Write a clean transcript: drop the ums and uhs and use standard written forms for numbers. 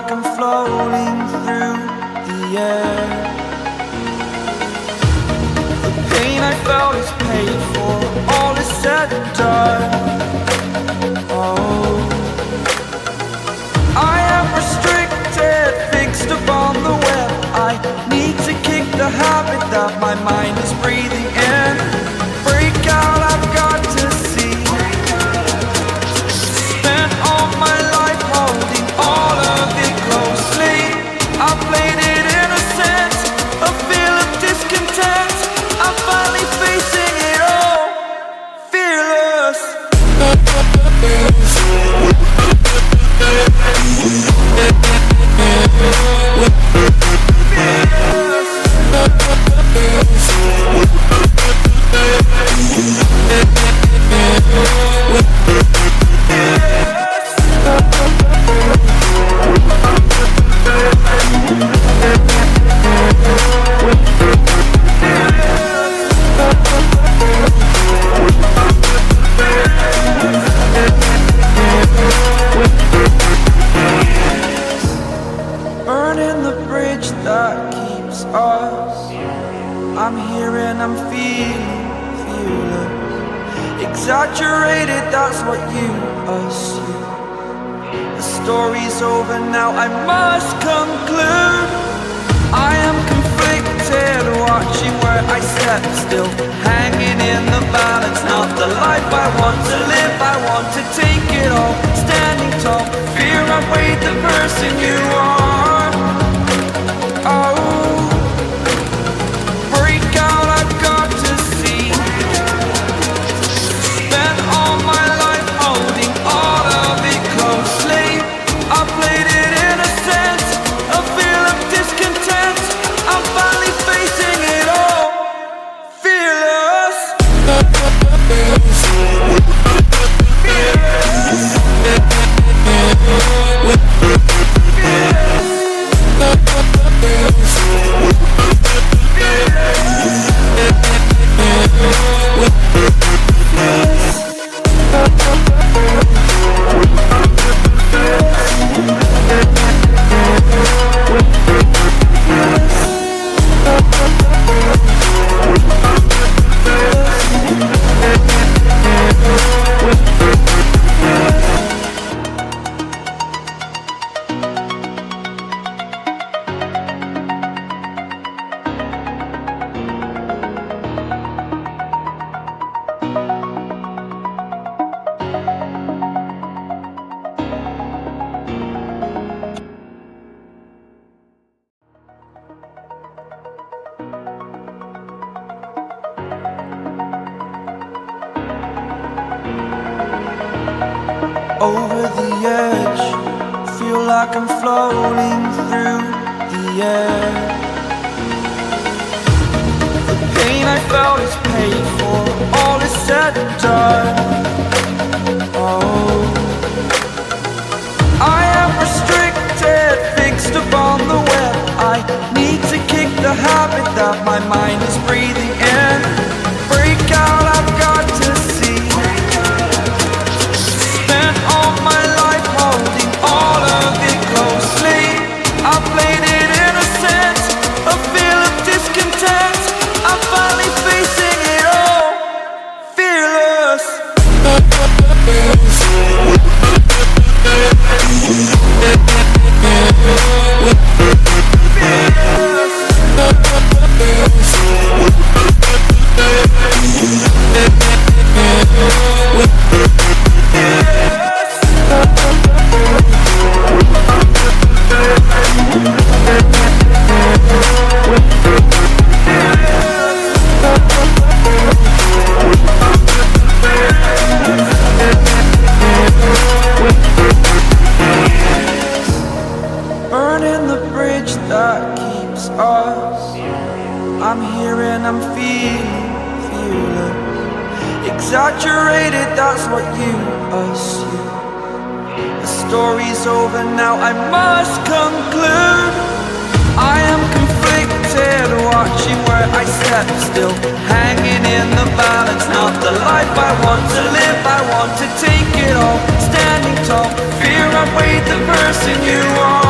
like I'm floating through the air. The pain I felt is paid for, all is said and done. Oh, I am restricted, fixed upon the web. I need to kick the habit that my mind is breathing in. Break out, I've got to see. Spent all my life holding all of it closely. I played it innocent, a feel of discontent. I'm finally facing it all, fearless. Burning the bridge that keeps us. I'm here and I'm feeling fearless. Exaggerated, that's what you assume. The story's over now, I must conclude. I am conflicted, watching where I step still, hanging in the balance. Not the life I want to live, I want to take it all. Standing tall, fear I weighed the person you are. Oh, break out, I've got to see. Spent all my life holding all of it closely. I played it innocent, a feel of discontent. I'm finally facing it all, fearless. Over the edge, feel like I'm floating through the air. The pain I felt is paid for, all is said and done. Oh, I am restricted, fixed upon the web. I need to kick the habit that my mind is breathing in. Break out, I've got to see. All my life holding all of it closely. I played it innocent, a feel of discontent. I'm finally facing it all, fearless. Burning the bridge that keeps us. I'm here and I'm feeling fearless. Exaggerated, that's what you assume. The story's over now, I must conclude. I am conflicted, watching where I step still, hanging in the balance. Not the life I want to live, I want to take it all. Standing tall, fear I weighed the person you are.